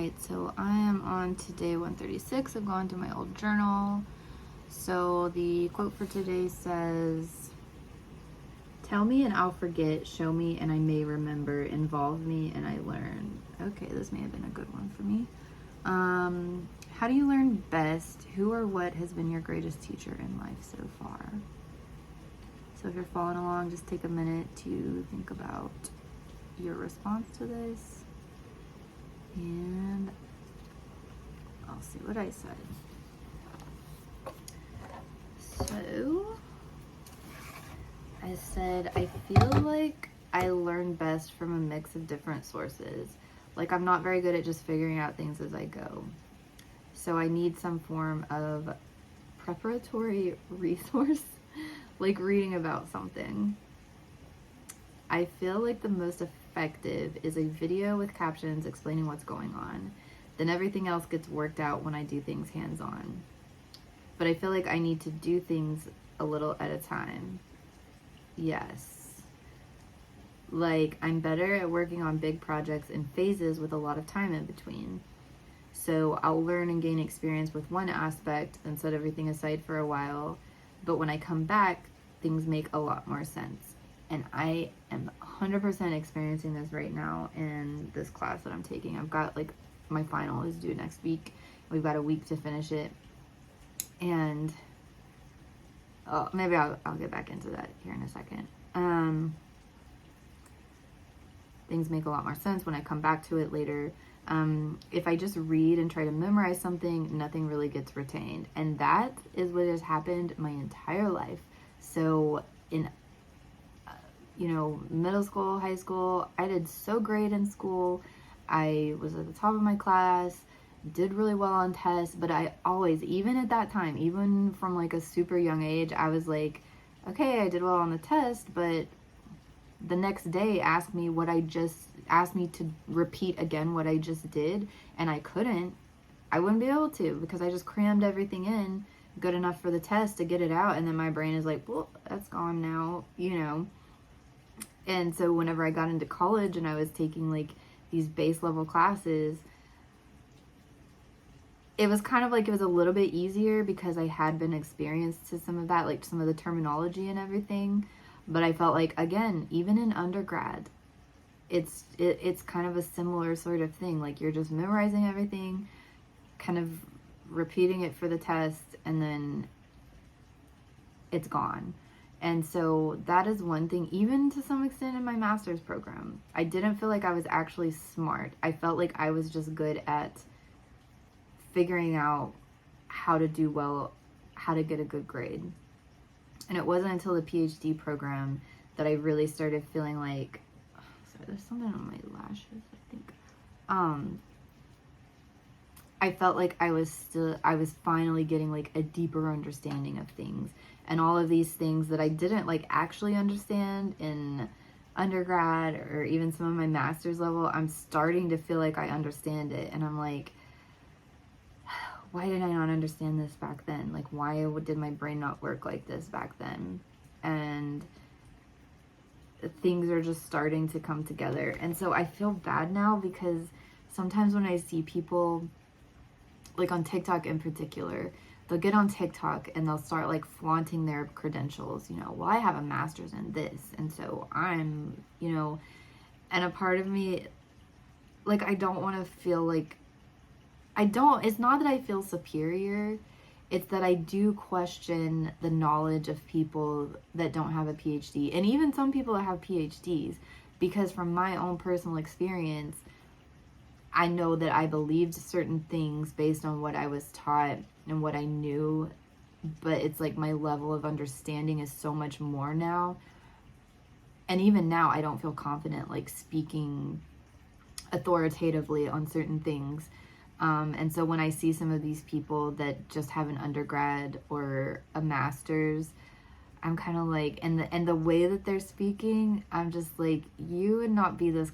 Alright, so I am on to day 136 of going through my old journal. So the quote for today says, "Tell me and I'll forget, show me and I may remember, involve me and I learn." Okay, this may have been a good one for me. How do you learn best? Who or what has been your greatest teacher in life so far? So if you're following along, just take a minute to think about your response to this. And I'll see what I said. So I said, I feel like I learn best from a mix of different sources. Like, I'm not very good at just figuring out things as I go. So I need some form of preparatory resource, like reading about something. I feel like the most effective is a video with captions explaining what's going on. Then everything else gets worked out when I do things hands-on. But I feel like I need to do things a little at a time. Yes. Like, I'm better at working on big projects in phases with a lot of time in between. So I'll learn and gain experience with one aspect and set everything aside for a while. But when I come back, things make a lot more sense. And I am 100% experiencing this right now in this class that I'm taking. I've got, like, my final is due next week. We've got a week to finish it. And maybe I'll get back into that here in a second. Things make a lot more sense when I come back to it later. If I just read and try to memorize something, nothing really gets retained. And that is what has happened my entire life. So in, middle school, high school, I did so great in school. I was at the top of my class, did really well on tests, but I always, even at that time, even from like a super young age, I was like, okay, I did well on the test, but the next day asked me to repeat again what I just did, and I couldn't. I wouldn't be able to, because I just crammed everything in good enough for the test to get it out, and then my brain is like, well, that's gone now, And so whenever I got into college and I was taking like these base level classes, it was kind of like it was a little bit easier because I had been experienced to some of that, like some of the terminology and everything. But I felt like, again, even in undergrad, it's kind of a similar sort of thing. Like, you're just memorizing everything, kind of repeating it for the test, and then it's gone. And so that is one thing, even to some extent in my master's program. I didn't feel like I was actually smart. I felt like I was just good at figuring out how to do well, how to get a good grade. And it wasn't until the PhD program that I really started feeling like, sorry, there's something on my lashes, I think. I felt like I was finally getting like a deeper understanding of things, and all of these things that I didn't like actually understand in undergrad or even some of my master's level, I'm starting to feel like I understand it. And I'm like, why did I not understand this back then? Like, why did my brain not work like this back then? And things are just starting to come together. And so I feel bad now, because sometimes when I see people, like on TikTok in particular, they'll get on TikTok and they'll start like flaunting their credentials. Well, I have a master's in this, and so I'm, and a part of me, like, I don't want to feel like, it's not that I feel superior, it's that I do question the knowledge of people that don't have a PhD, and even some people that have PhDs, because from my own personal experience, I know that I believed certain things based on what I was taught and what I knew, but it's like my level of understanding is so much more now. And even now, I don't feel confident like speaking authoritatively on certain things. And so when I see some of these people that just have an undergrad or a master's, I'm kind of like, and the way that they're speaking, I'm just like, you would not be this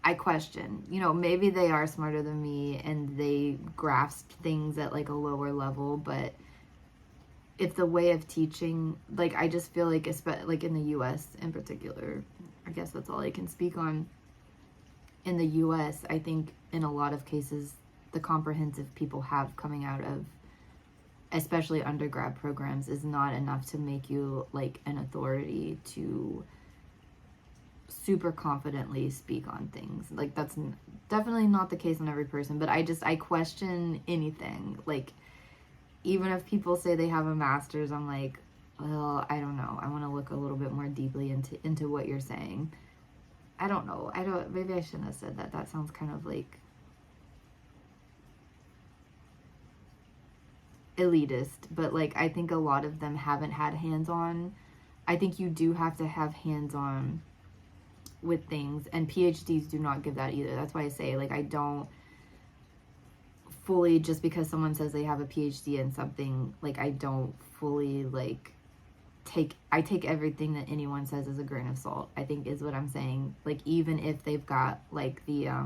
I question, maybe they are smarter than me and they grasp things at like a lower level, but if the way of teaching, like, I just feel like, like in the US in particular, I guess that's all I can speak on. in the US, I think in a lot of cases, the comprehensive people have coming out of, especially undergrad programs, is not enough to make you like an authority to super confidently speak on things. Like that's definitely not the case on every person, but I question anything. Like even if people say they have a master's, I'm like, well, I don't know. I want to look a little bit more deeply into what you're saying. I don't know. Maybe I shouldn't have said that. That sounds kind of like elitist, but like I think a lot of them haven't had hands-on. I think you do have to have hands-on with things, and PhDs do not give that either. That's why I say like I don't fully, just because someone says they have a PhD in something, like I don't fully like I take everything that anyone says as a grain of salt, I think is what I'm saying. Like even if they've got like the I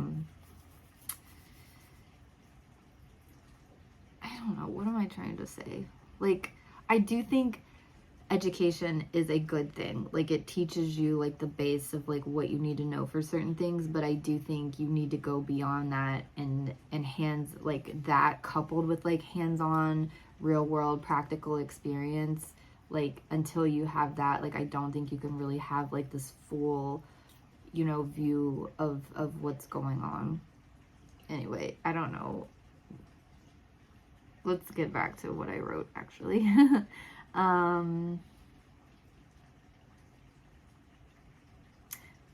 don't know, what am I trying to say? Like I do think education is a good thing. Like it teaches you like the base of like what you need to know for certain things, but I do think you need to go beyond that, and hands like that coupled with like hands-on real world practical experience, like until you have that, like I don't think you can really have like this full, you know, view of what's going on. Anyway, I don't know. Let's get back to what I wrote actually.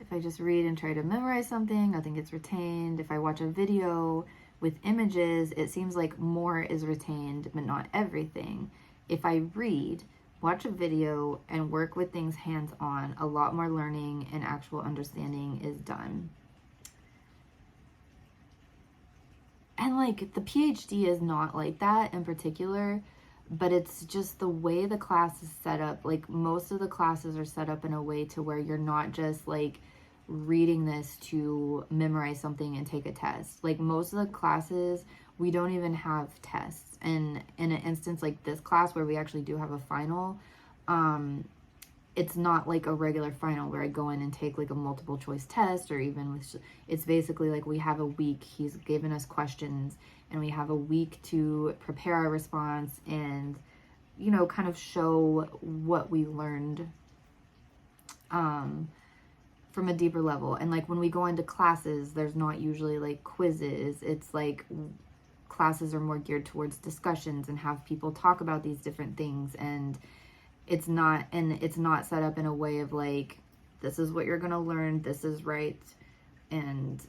If I just read and try to memorize something, nothing gets retained. If I watch a video with images, it seems like more is retained, but not everything. If I read, watch a video, and work with things hands-on, a lot more learning and actual understanding is done. And like the PhD is not like that in particular, but it's just the way the class is set up. Like most of the classes are set up in a way to where you're not just like reading this to memorize something and take a test. Like most of the classes, we don't even have tests. And in an instance like this class where we actually do have a final, it's not like a regular final where I go in and take like a multiple choice test, or even it's basically like we have a week. He's given us questions and we have a week to prepare our response and, you know, kind of show what we learned from a deeper level. And like when we go into classes, there's not usually like quizzes. It's like classes are more geared towards discussions and have people talk about these different things, and it's not set up in a way of like, this is what you're going to learn, this is right, and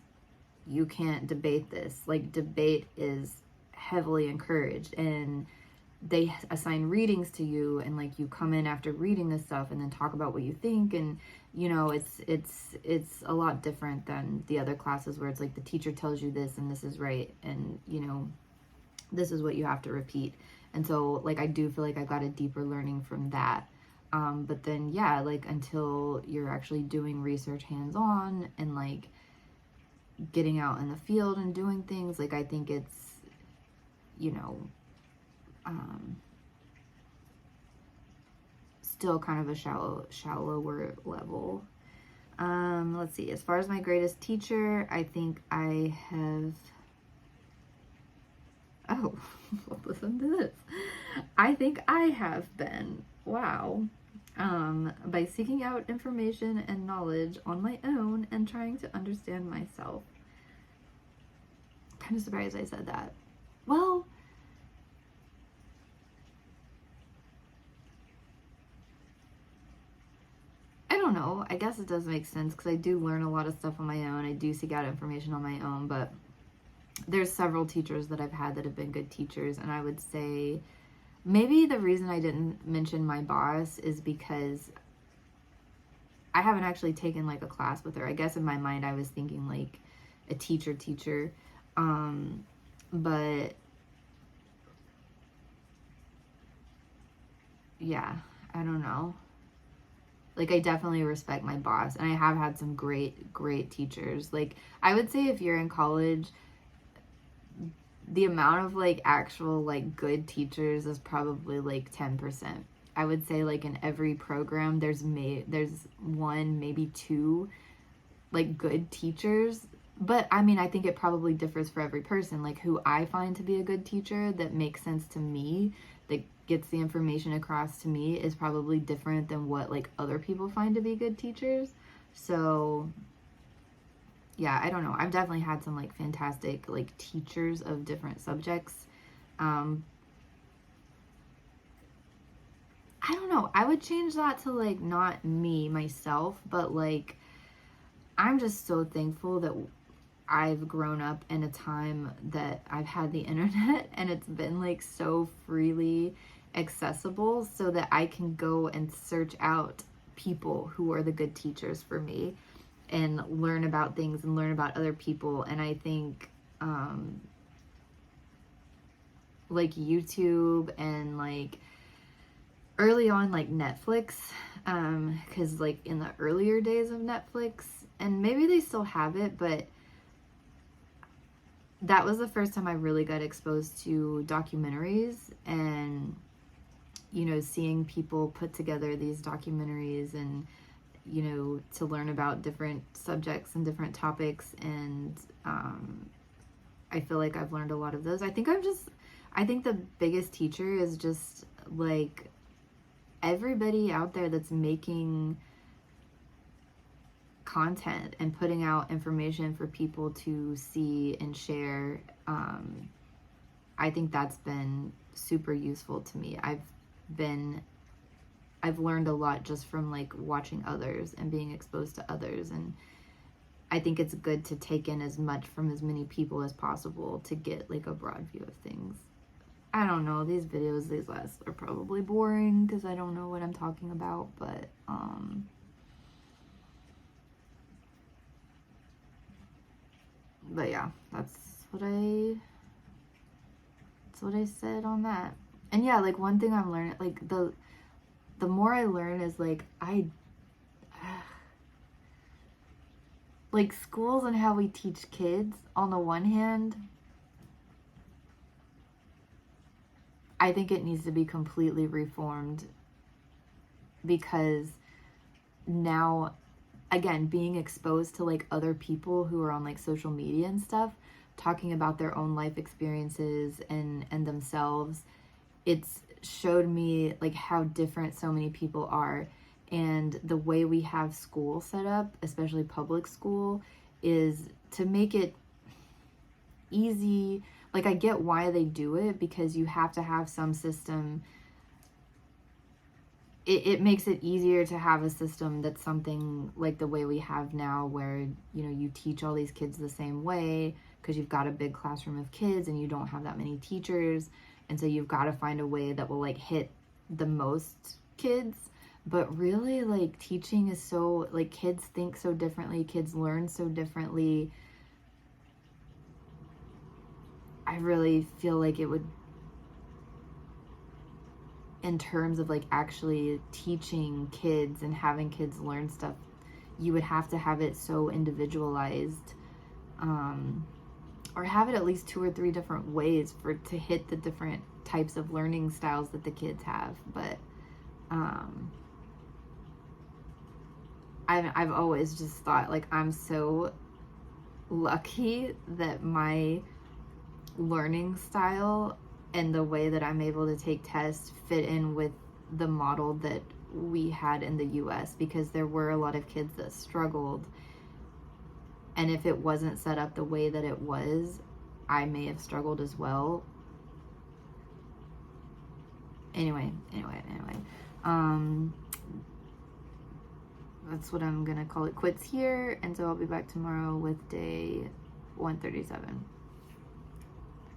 you can't debate this. Like debate is heavily encouraged, and they assign readings to you, and like you come in after reading this stuff and then talk about what you think. And you know, it's a lot different than the other classes where it's like the teacher tells you this and this is right, and you know, this is what you have to repeat. And so like I do feel like I got a deeper learning from that. But then yeah, like until you're actually doing research hands-on and like getting out in the field and doing things, like I think it's, you know, still kind of a shallower level. Let's see, as far as my greatest teacher, I think I have, oh, well, listen to this. I think I have been, wow, by seeking out information and knowledge on my own and trying to understand myself. Kind of surprised I said that. Well, I don't know. I guess it does make sense because I do learn a lot of stuff on my own. I do seek out information on my own, but there's several teachers that I've had that have been good teachers, and I would say maybe the reason I didn't mention my boss is because I haven't actually taken like a class with her. I guess in my mind I was thinking like a teacher, but yeah, I don't know. Like I definitely respect my boss, and I have had some great teachers. Like I would say if you're in college, the amount of like actual like good teachers is probably like 10%. I would say like in every program there's one, maybe two like good teachers, But I mean, I think it probably differs for every person. Like, who I find to be a good teacher that makes sense to me, that gets the information across to me, is probably different than what like other people find to be good teachers. So yeah, I don't know. I've definitely had some like fantastic like teachers of different subjects. Um, I don't know. I would change that to like not me myself, but like I'm just so thankful that I've grown up in a time that I've had the internet and it's been like so freely accessible so that I can go and search out people who are the good teachers for me and learn about things and learn about other people. And I think like YouTube and like early on like Netflix, because like in the earlier days of Netflix, and maybe they still have it, but that was the first time I really got exposed to documentaries and, you know, seeing people put together these documentaries and, you know, to learn about different subjects and different topics. And I feel like I've learned a lot of those. I think the biggest teacher is just like everybody out there that's making content and putting out information for people to see and share. I think that's been super useful to me. I've learned a lot just from like watching others and being exposed to others, and I think it's good to take in as much from as many people as possible to get like a broad view of things. I don't know, these last are probably boring because I don't know what I'm talking about, but yeah, that's what I said on that. And yeah, like one thing I'm learning, like the more I learn is like like schools and how we teach kids on the one hand, I think it needs to be completely reformed because now, again, being exposed to like other people who are on like social media and stuff, talking about their own life experiences and themselves, it's showed me like how different so many people are. And the way we have school set up, especially public school, is to make it easy. Like, I get why they do it, because you have to have some system. It makes it easier to have a system that's something like the way we have now, where, you know, you teach all these kids the same way because you've got a big classroom of kids and you don't have that many teachers. And so you've got to find a way that will like hit the most kids. But really, like, teaching is so, like, kids think so differently, kids learn so differently. I really feel like it would, in terms of like actually teaching kids and having kids learn stuff, you would have to have it so individualized, or have it at least 2 or 3 different ways to hit the different types of learning styles that the kids have. But I've always just thought like I'm so lucky that my learning style and the way that I'm able to take tests fit in with the model that we had in the US, because there were a lot of kids that struggled, and if it wasn't set up the way that it was, I may have struggled as well. Anyway, that's what I'm gonna call it quits here, and so I'll be back tomorrow with day 137.